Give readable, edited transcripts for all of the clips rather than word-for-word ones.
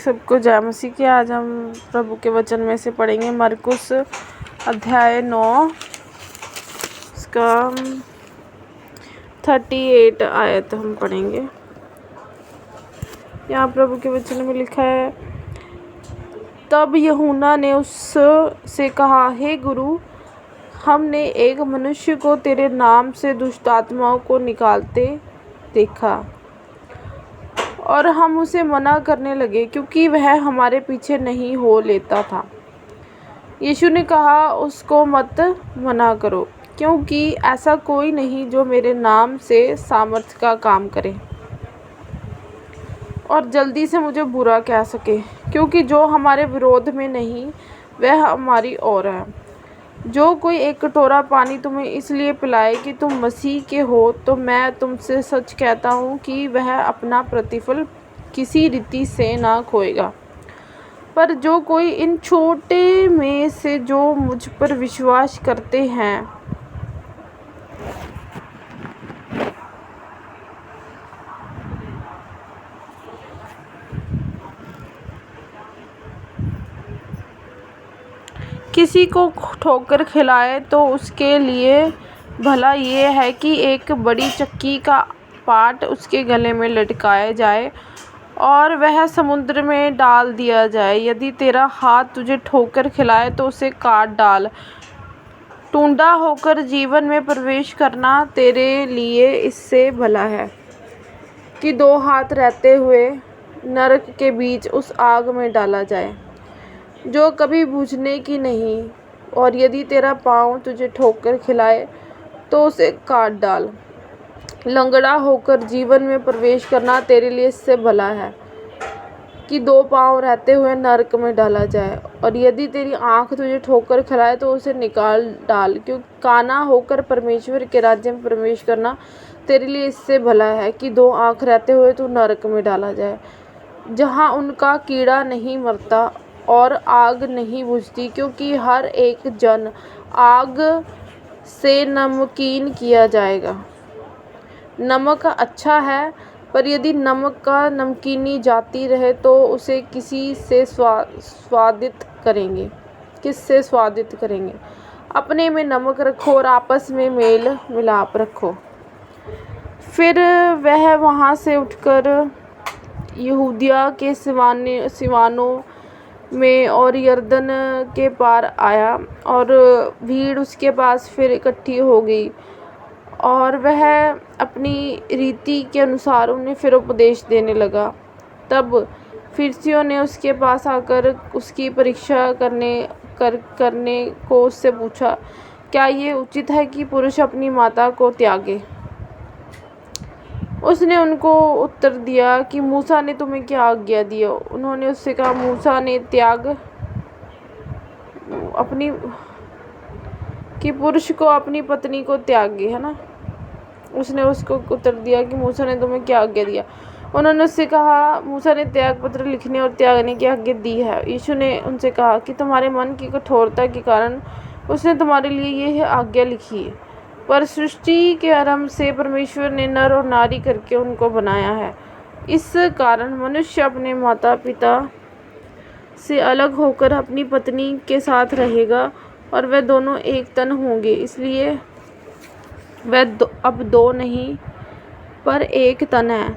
सबको जय मसीह की। आज हम प्रभु के वचन में से पढ़ेंगे मरकुस अध्याय 9 इसका 38 आयत हम पढ़ेंगे। यहाँ प्रभु के वचन में लिखा है, तब यूहन्ना ने उससे कहा, हे गुरु, हमने एक मनुष्य को तेरे नाम से दुष्ट आत्माओं को निकालते देखा और हम उसे मना करने लगे क्योंकि वह हमारे पीछे नहीं हो लेता था। यीशु ने कहा, उसको मत मना करो, क्योंकि ऐसा कोई नहीं जो मेरे नाम से सामर्थ का काम करे और जल्दी से मुझे बुरा कह सके, क्योंकि जो हमारे विरोध में नहीं वह हमारी ओर है। जो कोई एक कटोरा पानी तुम्हें इसलिए पिलाए कि तुम मसीह के हो, तो मैं तुमसे सच कहता हूँ कि वह अपना प्रतिफल किसी रीति से ना खोएगा। पर जो कोई इन छोटे में से जो मुझ पर विश्वास करते हैं किसी को ठोकर खिलाए, तो उसके लिए भला ये है कि एक बड़ी चक्की का पाट उसके गले में लटकाया जाए और वह समुद्र में डाल दिया जाए। यदि तेरा हाथ तुझे ठोकर खिलाए तो उसे काट डाल। टुंडा होकर जीवन में प्रवेश करना तेरे लिए इससे भला है कि दो हाथ रहते हुए नरक के बीच उस आग में डाला जाए जो कभी बुझने की नहीं। और यदि तेरा पाँव तुझे ठोकर खिलाए तो उसे काट डाल। लंगड़ा होकर जीवन में प्रवेश करना तेरे लिए इससे भला है कि दो पाँव रहते हुए नरक में डाला जाए। और यदि तेरी आँख तुझे ठोकर खिलाए तो उसे निकाल डाल, क्योंकि काना होकर परमेश्वर के राज्य में प्रवेश करना तेरे लिए इससे भला है कि दो आँख रहते हुए तू नरक में डाला जाए, जहाँ उनका कीड़ा नहीं मरता और आग नहीं बुझती, क्योंकि हर एक जन आग से नमकीन किया जाएगा। नमक अच्छा है, पर यदि नमक का नमकीनी जाती रहे तो उसे किससे स्वादित करेंगे। अपने में नमक रखो और आपस में मेल मिलाप रखो। फिर वह वहाँ से उठकर यहूदिया के सिवानों में और यरदन के पार आया, और भीड़ उसके पास फिर इकट्ठी हो गई, और वह अपनी रीति के अनुसार उन्हें फिर उपदेश देने लगा। तब फरीसियों ने उसके पास आकर उसकी परीक्षा करने को उससे पूछा, क्या ये उचित है कि पुरुष अपनी माता को त्यागे? उसने उनको उत्तर दिया कि मूसा ने तुम्हें क्या आज्ञा दी? उन्होंने उससे कहा, मूसा ने कि पुरुष को अपनी पत्नी को त्यागे, है ना। उसने उसको उत्तर दिया कि मूसा ने तुम्हें क्या आज्ञा दिया? उन्होंने उससे कहा, मूसा ने त्याग पत्र लिखने और त्यागने की आज्ञा दी है। यीशु ने उनसे कहा कि तुम्हारे मन की कठोरता के कारण उसने तुम्हारे लिए यह आज्ञा लिखी है, पर सृष्टि के आरंभ से परमेश्वर ने नर और नारी करके उनको बनाया है। इस कारण मनुष्य अपने माता पिता से अलग होकर अपनी पत्नी के साथ रहेगा और वे दोनों एक तन होंगे। इसलिए वे अब दो नहीं पर एक तन है।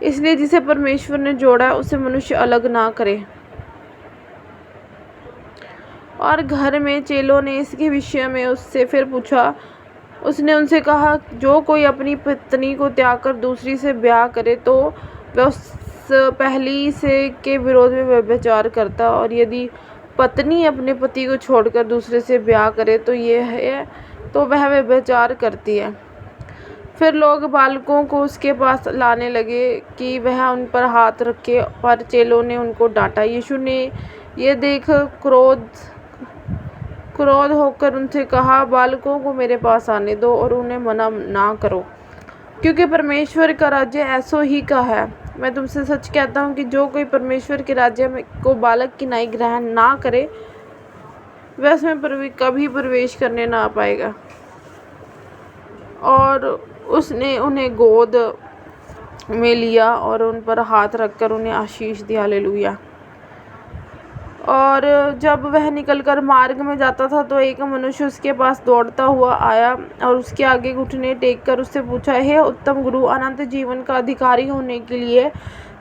इसलिए जिसे परमेश्वर ने जोड़ा है उसे मनुष्य अलग ना करे। और घर में चेलों ने इसके विषय में उससे फिर पूछा। उसने उनसे कहा, जो कोई अपनी पत्नी को त्याग कर दूसरी से ब्याह करे तो वह उस पहली से के विरोध में व्यभिचार करता, और यदि पत्नी अपने पति को छोड़कर दूसरे से ब्याह करे तो वह व्यभिचार करती है। फिर लोग बालकों को उसके पास लाने लगे कि वह उन पर हाथ रखे, पर चेलों ने उनको डांटा। यीशु ने ये देख क्रोध होकर उनसे कहा, बालकों को मेरे पास आने दो और उन्हें मना ना करो, क्योंकि परमेश्वर का राज्य ऐसो ही का है। मैं तुमसे सच कहता हूँ कि जो कोई परमेश्वर के राज्य में को बालक की नाई ग्रहण ना करे वह उसमें कभी प्रवेश करने ना पाएगा। और उसने उन्हें गोद में लिया और उन पर हाथ रखकर उन्हें आशीष दी। हालेलुया। और जब वह निकलकर मार्ग में जाता था तो एक मनुष्य उसके पास दौड़ता हुआ आया और उसके आगे घुटने टेक कर उससे पूछा, हे उत्तम गुरु, अनंत जीवन का अधिकारी होने के लिए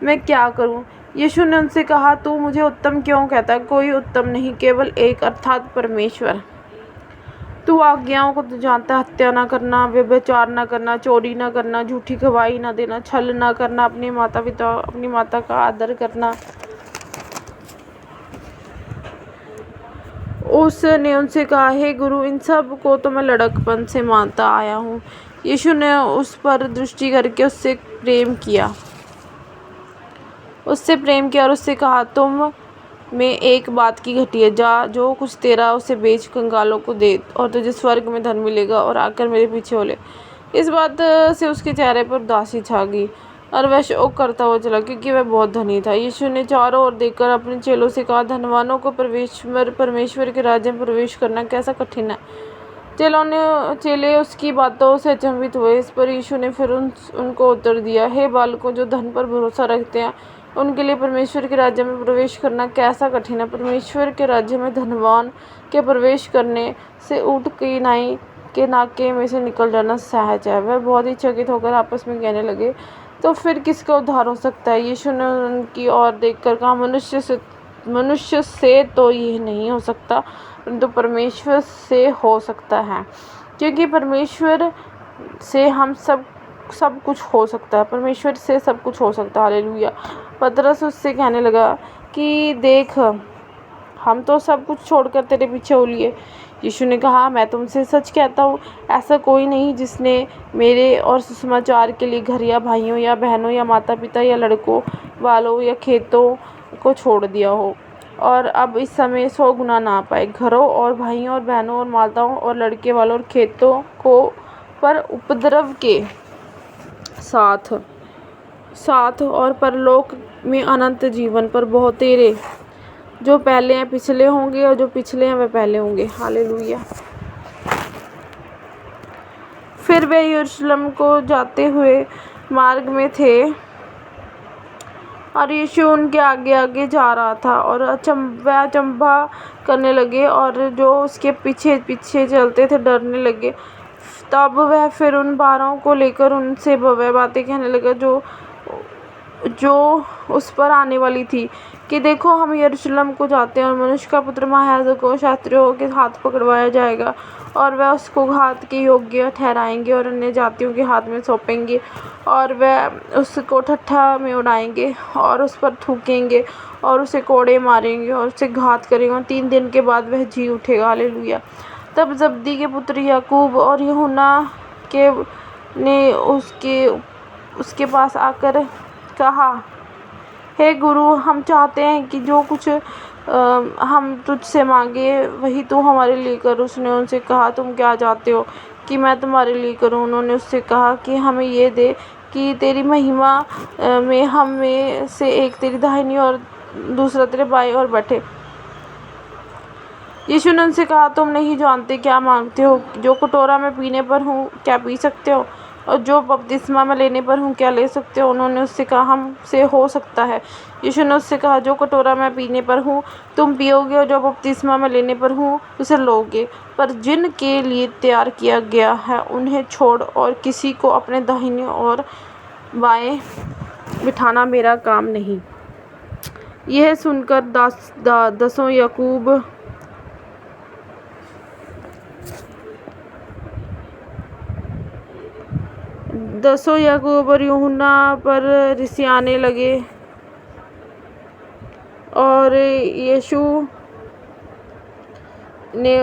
मैं क्या करूं? यीशु ने उनसे कहा, तू मुझे उत्तम क्यों कहता है? कोई उत्तम नहीं, केवल एक, अर्थात परमेश्वर। तू आज्ञाओं को तो जानता है, हत्या न करना, व्यभिचार न करना, चोरी न करना, झूठी गवाही न देना, छल न करना, अपनी माता का आदर करना। उसने उनसे कहा, हे गुरु, इन सब को तो मैं लड़कपन से मानता आया हूँ। यीशु ने उस पर दृष्टि करके उससे प्रेम किया और उससे कहा, तुम में एक बात की घटी है, जा, जो कुछ तेरा उसे बेच कंगालों को दे और तुझे स्वर्ग में धन मिलेगा, और आकर मेरे पीछे हो ले। इस बात से उसके चेहरे पर उदासी छा गई और वह शोक करता हुआ चला, क्योंकि वह बहुत धनी था। यीशु ने चारों ओर देखकर अपने चेलों से कहा, धनवानों को परमेश्वर के राज्य में प्रवेश करना कैसा कठिन है। चेले उसकी बातों से अचंभित हुए। इस पर यीशु ने फिर उनको उत्तर दिया, हे बालकों, जो धन पर भरोसा रखते हैं, उनके लिए परमेश्वर के राज्य में प्रवेश करना कैसा कठिन है। परमेश्वर के राज्य में धनवान के प्रवेश करने से ऊँट की नाई के नाके में से निकल जाना सहज है। वह बहुत ही चकित होकर आपस में कहने लगे, तो फिर किसका उद्धार हो सकता है? यीशु ने उनकी ओर देखकर कहा, मनुष्य से तो यह नहीं हो सकता, परंतु परमेश्वर से हो सकता है, क्योंकि परमेश्वर से हम सब कुछ हो सकता है। परमेश्वर से सब कुछ हो सकता है। हालेलुया। पतरस उससे कहने लगा कि देख, हम तो सब कुछ छोड़कर तेरे पीछे हो लिए। यीशु ने कहा, मैं तुमसे सच कहता हूँ, ऐसा कोई नहीं जिसने मेरे और सुसमाचार के लिए घर या भाइयों या बहनों या माता पिता या लड़कों वालों या खेतों को छोड़ दिया हो और अब इस समय 100 गुना ना पाए, घरों और भाइयों और बहनों और माताओं और लड़के वालों और खेतों को पर उपद्रव के साथ और परलोक में अनंत जीवन पर बहुतेरे, जो पहले हैं पिछले होंगे और जो पिछले हैं वे पहले होंगे। हालेलुया। फिर वे यरूशलेम को जाते हुए मार्ग में थे और यीशु उनके आगे आगे जा रहा था और वह अचंभा करने लगे और जो उसके पीछे पीछे चलते थे डरने लगे। तब वह फिर उन 12 को लेकर उनसे वह बातें कहने लगा जो उस पर आने वाली थी, कि देखो, हम यरूशलेम को जाते हैं और मनुष्य का पुत्र महायाजकों शास्त्रियों के हाथ पकड़वाया जाएगा और वह उसको घात के योग्य ठहराएंगे और अन्य जातियों के हाथ में सौंपेंगे और वह उसको ठट्ठा में उड़ाएंगे और उस पर थूकेंगे और उसे कोड़े मारेंगे और उसे घात करेंगे और 3 दिन के बाद वह जी उठेगा। हालेलुया। तब जब्दी के पुत्र याकूब और यूहन्ना ने उसके पास आकर कहा, हे गुरु, हम चाहते हैं कि जो कुछ हम तुझसे मांगे वही तू हमारे लिए कर। उसने उनसे कहा, तुम क्या चाहते हो कि मैं तुम्हारे लिए करूं? उन्होंने उससे कहा कि हमें ये दे कि तेरी महिमा में हम में से एक तेरी दाहिनी और दूसरा तेरे बाएं ओर बैठे। यीशु ने उनसे कहा, तुम नहीं जानते क्या मांगते हो। जो कटोरा मैं पीने पर हूँ क्या पी सकते हो, और जो बपतिस्मा मैं लेने पर हूँ क्या ले सकते हो? उन्होंने उससे कहा, हमसे हो सकता है। यीशु ने उससे कहा, जो कटोरा मैं पीने पर हूँ तुम पियोगे और जो बपतिस्मा मैं लेने पर हूँ उसे लोगे, पर जिन के लिए तैयार किया गया है उन्हें छोड़ और किसी को अपने दाहिने और बाएं बिठाना मेरा काम नहीं। यह सुनकर दसों याकूब और यूहन्ना पर रिसियाने लगे और यीशु ने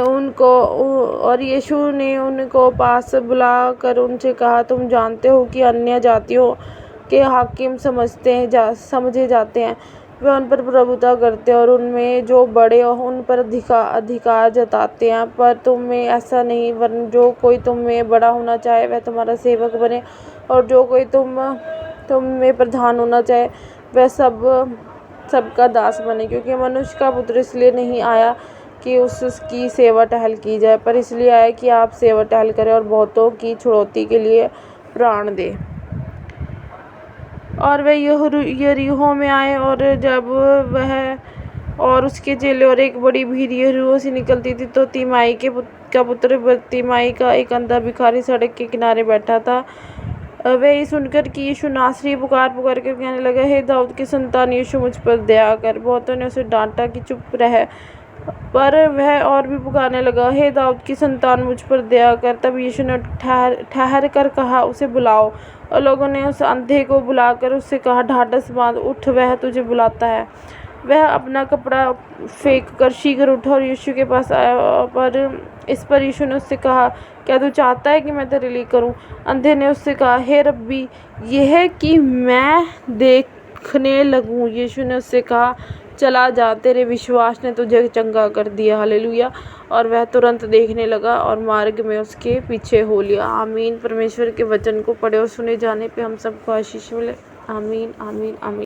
उनको पास बुलाकर उनसे कहा, तुम जानते हो कि अन्य जातियों के हाकिम समझे जाते हैं। वे उन पर प्रभुता करते हैं और उनमें जो बड़े हो उन पर अधिकार जताते हैं, पर तुम में ऐसा नहीं, वरन जो कोई तुम में बड़ा होना चाहे वह तुम्हारा सेवक बने, और जो कोई तुम में प्रधान होना चाहे वह सबका दास बने। क्योंकि मनुष्य का पुत्र इसलिए नहीं आया कि उसकी सेवा टहल की जाए, पर इसलिए आया कि आप सेवा टहल करें और बहुतों की छुड़ौती के लिए प्राण दे। और वे यरीहो में आए और जब वह और उसके चेले और एक बड़ी भीड़ रूहों से निकलती थी। तो तिमाई का पुत्र तिमाई का एक अंधा भिखारी सड़क के किनारे बैठा था। वह ये सुनकर कि यीशु नासरी पुकार कर कहने लगा, हे दाऊद के संतान यीशु, मुझ पर दया कर। बहुतों ने उसे डांटा कि चुप रह, पर वह और भी पुकारने लगा, हे दाऊद की संतान, मुझ पर दया कर। तब यीशु ने ठहर कर कहा, उसे बुलाओ। और लोगों ने उस अंधे को बुलाकर उससे कहा, ढाढ़स बांध, उठ, वह तुझे बुलाता है। वह अपना कपड़ा फेंक कर शीघ्र उठा और यीशु के पास आया। इस पर यीशु ने उससे कहा, क्या तू चाहता है कि मैं तेरे लिए करूं? अंधे ने उससे कहा, हे रब्बी, यह कि मैं देखने लगूं। यीशु ने उससे कहा, चला जा, तेरे विश्वास ने तुझे चंगा कर दिया। हालेलुया। और वह तुरंत देखने लगा और मार्ग में उसके पीछे हो लिया। आमीन। परमेश्वर के वचन को पढ़े और सुने जाने पे हम सबको आशीष मिले। आमीन, आमीन, आमीन।